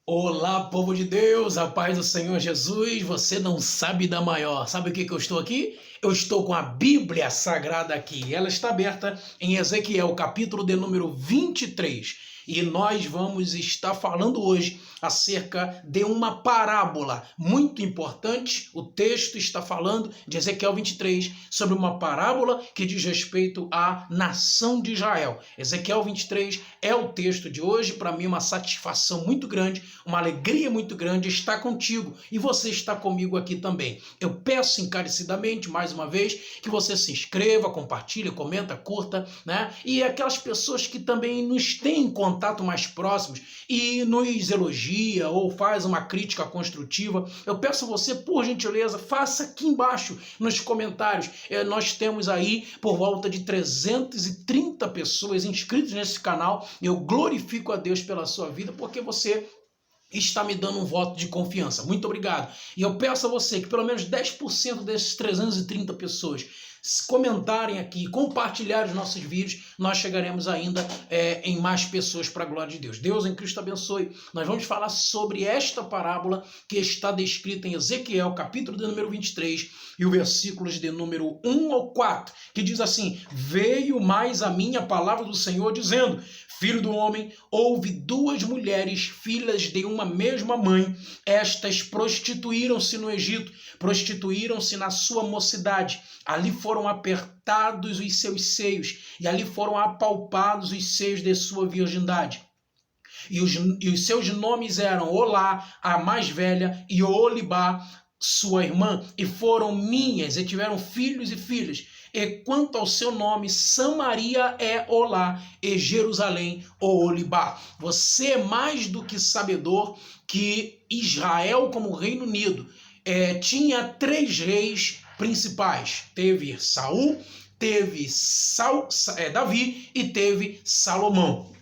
Olá, povo de Deus, a paz do Senhor Jesus. Você não sabe da maior. Sabe o que eu estou aqui? Eu estou com a Bíblia Sagrada aqui. Ela está aberta em Ezequiel, capítulo de número 23. E nós vamos estar falando hoje acerca de uma parábola muito importante. O texto está falando de Ezequiel 23 sobre uma parábola que diz respeito à nação de Israel. Ezequiel 23 é o texto de hoje. Para mim, uma satisfação muito grande, uma alegria muito grande estar contigo e você está comigo aqui também. Eu peço encarecidamente, mais uma vez, que você se inscreva, compartilhe, comenta, curta, né? E aquelas pessoas que também nos têm em contato mais próximos e nos elogia ou faz uma crítica construtiva, eu peço a você, por gentileza, faça aqui embaixo nos comentários. Nós temos aí por volta de 330 pessoas inscritas nesse canal. Eu glorifico a Deus pela sua vida, porque você está me dando um voto de confiança. Muito obrigado. E eu peço a você que pelo menos 10% desses 330 pessoas comentarem aqui, compartilharem os nossos vídeos, nós chegaremos ainda em mais pessoas para a glória de Deus. Deus em Cristo abençoe. Nós vamos falar sobre esta parábola que está descrita em Ezequiel, capítulo de número 23, e o versículos de número 1 ao 4, que diz assim: veio mais a minha palavra do Senhor, dizendo: filho do homem, houve duas mulheres, filhas de uma mesma mãe. Estas prostituíram-se no Egito, prostituíram-se na sua mocidade. Ali foram apertados os seus seios, e ali foram apalpados os seios de sua virgindade. E os seus nomes eram Olá, a mais velha, e Oholibá, sua irmã, e foram minhas, e tiveram filhos e filhas. E quanto ao seu nome, Samaria é Olá, e Jerusalém, Oholibá. Você é mais do que sabedor que Israel, como Reino Unido, tinha 3 reis principais. Teve Saul, teve Davi e teve Salomão.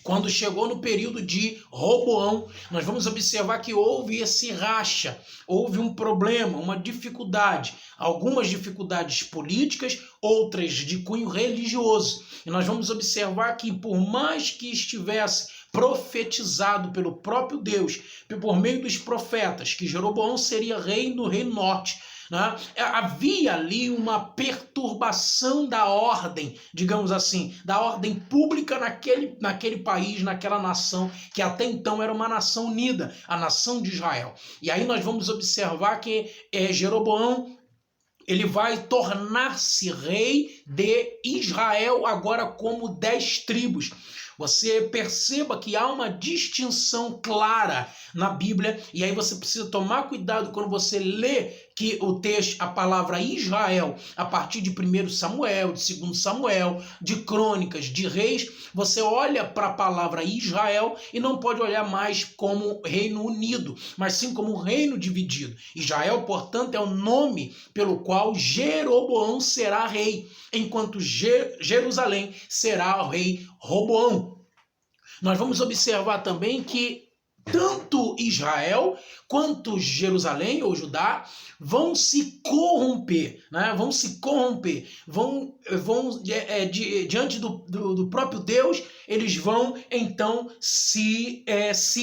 Quando chegou no período de Roboão, nós vamos observar que houve esse racha, houve um problema, uma dificuldade, algumas dificuldades políticas, outras de cunho religioso. E nós vamos observar que, por mais que estivesse profetizado pelo próprio Deus, por meio dos profetas, que Jeroboão seria rei no Reino Norte, né? Havia ali uma perturbação da ordem, digamos assim, da ordem pública naquele país, naquela nação, que até então era uma nação unida, a nação de Israel. E aí nós vamos observar que Jeroboão, ele vai tornar-se rei de Israel agora como 10 tribos. Você perceba que há uma distinção clara na Bíblia, e aí você precisa tomar cuidado quando você lê que o texto, a palavra Israel, a partir de 1 Samuel, de 2 Samuel, de Crônicas, de Reis, você olha para a palavra Israel e não pode olhar mais como Reino Unido, mas sim como Reino dividido. Israel, portanto, é o nome pelo qual Jeroboão será rei, enquanto Jerusalém será o rei Roboão. Nós vamos observar também que tanto Israel quanto Jerusalém ou Judá vão se corromper, né? Vão se corromper, diante do próprio Deus, eles vão então se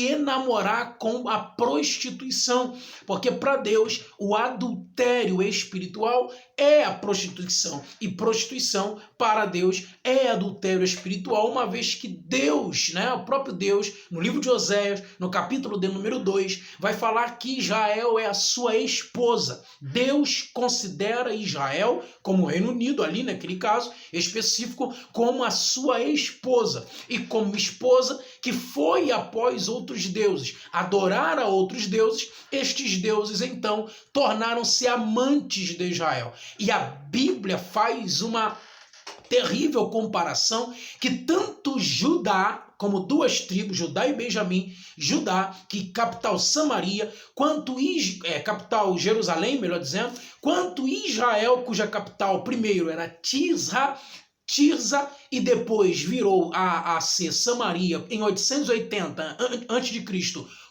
enamorar com a prostituição, porque para Deus o adultério espiritual é a prostituição, e prostituição para Deus é adultério espiritual, uma vez que Deus, né, o próprio Deus, no livro de Oséias, no capítulo de número 2, vai falar que Israel é a sua esposa. Deus considera Israel, como Reino Unido, ali naquele caso específico, como a sua esposa, e como esposa que foi após outros deuses, adorar a outros deuses. Estes deuses então tornaram-se amantes de Israel. E a Bíblia faz uma terrível comparação que tanto Judá, como 2 tribos, Judá e Benjamim, Judá, que capital Samaria, quanto capital Jerusalém, melhor dizendo, quanto Israel, cuja capital primeiro era Tirza, e depois virou a ser Samaria em 880 a.C.,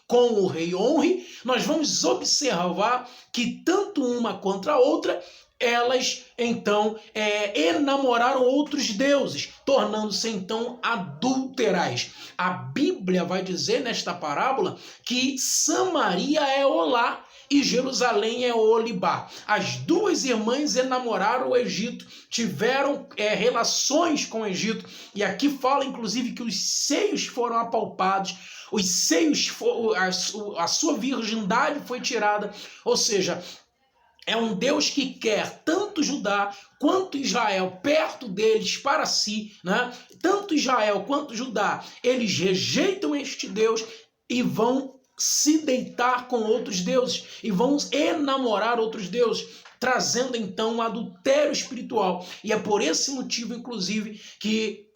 com o rei Onri. Nós vamos observar que tanto uma contra a outra elas então enamoraram outros deuses, tornando-se então adúlteras. A Bíblia vai dizer nesta parábola que Samaria é Olá e Jerusalém é Olibá. As duas irmãs enamoraram o Egito, tiveram relações com o Egito, e aqui fala inclusive que os seios foram apalpados, os seios, a sua virgindade foi tirada, ou seja, é um Deus que quer tanto Judá quanto Israel perto deles para si, né? Tanto Israel quanto Judá, eles rejeitam este Deus e vão se deitar com outros deuses e vão enamorar outros deuses, trazendo então um adultério espiritual. E é por esse motivo, inclusive, que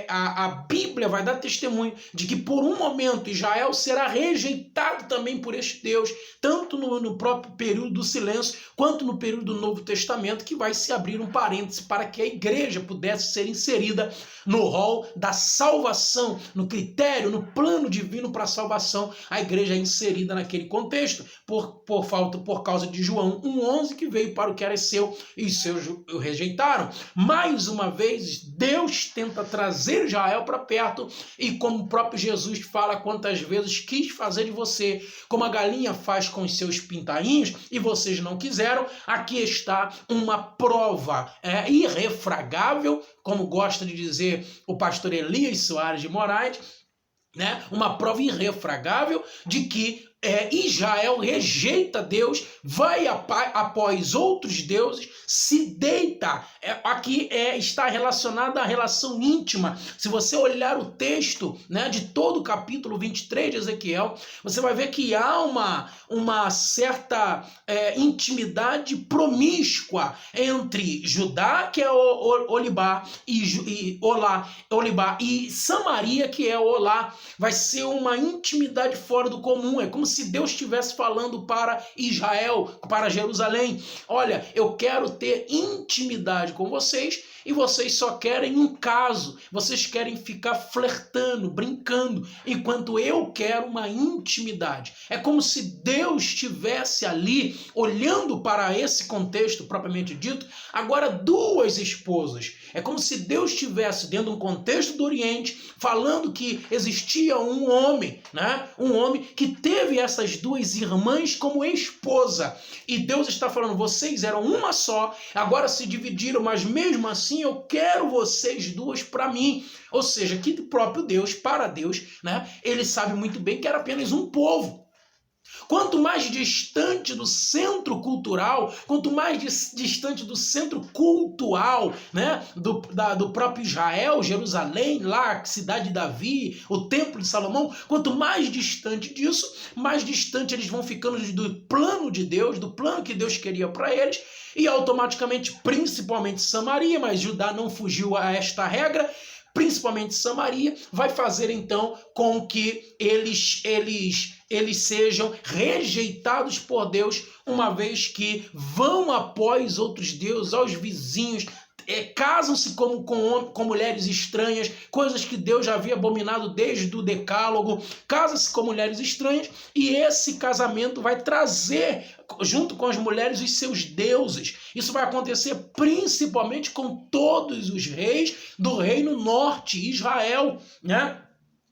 a Bíblia vai dar testemunho de que por um momento Israel será rejeitado também por este Deus, tanto no próprio período do silêncio, quanto no período do Novo Testamento, que vai se abrir um parêntese para que a igreja pudesse ser inserida no rol da salvação, no critério, no plano divino para a salvação. A igreja é inserida naquele contexto, por causa de João 1,11, que veio para o que era seu e os seus o rejeitaram. Mais uma vez, Deus tenta trazer Israel para perto, e como o próprio Jesus fala, quantas vezes quis fazer de você como a galinha faz com os seus pintainhos e vocês não quiseram. Aqui está uma prova irrefragável, como gosta de dizer o pastor Elias Soares de Moraes, né? Uma prova irrefragável de que Israel rejeita Deus, vai após outros deuses, se deita. Aqui está relacionada à relação íntima. Se você olhar o texto, né, de todo o capítulo 23 de Ezequiel, você vai ver que há uma certa intimidade promíscua entre Judá, que é Olibá, e Olibá, e Samaria, que é Olá. Vai ser uma intimidade fora do comum. É como se Deus estivesse falando para Israel, para Jerusalém: olha, eu quero ter intimidade com vocês e vocês só querem um caso, vocês querem ficar flertando, brincando, enquanto eu quero uma intimidade. É como se Deus estivesse ali olhando para esse contexto propriamente dito, agora duas esposas. É como se Deus estivesse dentro de um contexto do Oriente, falando que existia um homem, né? Um homem que teve essas duas irmãs como esposa. E Deus está falando: vocês eram uma só, agora se dividiram, mas mesmo assim eu quero vocês duas para mim. Ou seja, que do próprio Deus, para Deus, né? Ele sabe muito bem que era apenas um povo. Quanto mais distante do centro cultural, quanto mais distante do centro cultural, né, do próprio Israel, Jerusalém, lá, cidade de Davi, o templo de Salomão, quanto mais distante disso, mais distante eles vão ficando do plano de Deus, do plano que Deus queria para eles, e automaticamente, principalmente Samaria, mas Judá não fugiu a esta regra, principalmente Samaria, vai fazer então com que eles sejam rejeitados por Deus, uma vez que vão após outros deuses, aos vizinhos, casam-se com mulheres estranhas, coisas que Deus já havia abominado desde o Decálogo, casam-se com mulheres estranhas, e esse casamento vai trazer, junto com as mulheres, os seus deuses. Isso vai acontecer principalmente com todos os reis do Reino Norte, Israel, né?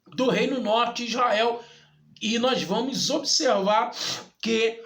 Do Reino Norte, Israel. E nós vamos observar que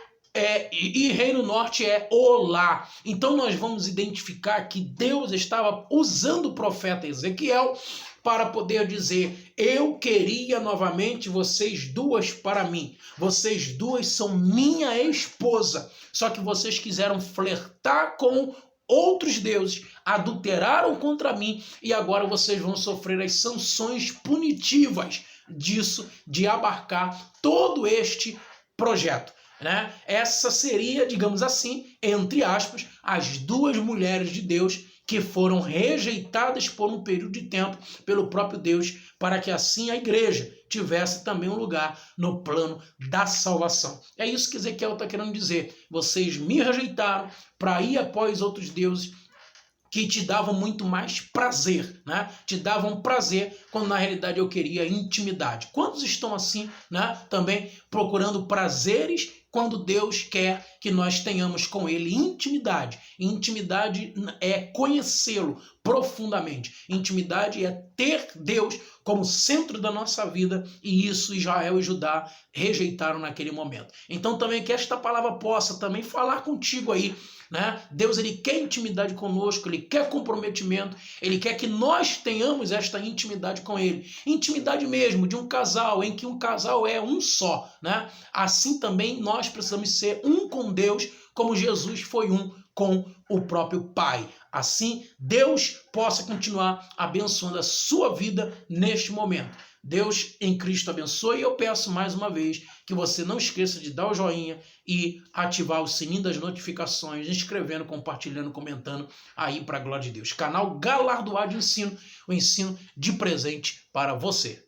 e Reino Norte é Olá. Então nós vamos identificar que Deus estava usando o profeta Ezequiel para poder dizer: eu queria novamente vocês duas para mim. Vocês duas são minha esposa. Só que vocês quiseram flertar com outros deuses, adulteraram contra mim, e agora vocês vão sofrer as sanções punitivas disso, de abarcar todo este projeto, né? Essa seria, digamos assim, entre aspas, as duas mulheres de Deus que foram rejeitadas por um período de tempo pelo próprio Deus, para que assim a igreja tivesse também um lugar no plano da salvação. É isso que Ezequiel está querendo dizer: vocês me rejeitaram para ir após outros deuses que te davam muito mais prazer, né? Te davam prazer, quando na realidade eu queria intimidade. Quantos estão assim, né? Também procurando prazeres quando Deus quer que nós tenhamos com Ele intimidade. Intimidade é conhecê-lo profundamente. Intimidade é ter Deus como centro da nossa vida, e isso Israel e Judá rejeitaram naquele momento. Então também que esta palavra possa também falar contigo aí, né? Deus, ele quer intimidade conosco, ele quer comprometimento, ele quer que nós tenhamos esta intimidade com ele. Intimidade mesmo de um casal, em que um casal é um só, né? Assim também nós precisamos ser um com Deus, como Jesus foi um com o próprio Pai. Assim, Deus possa continuar abençoando a sua vida neste momento. Deus em Cristo abençoe, e eu peço mais uma vez que você não esqueça de dar o joinha e ativar o sininho das notificações, inscrevendo, compartilhando, comentando aí para a glória de Deus. Canal Galardoado de Ensino, o ensino de presente para você.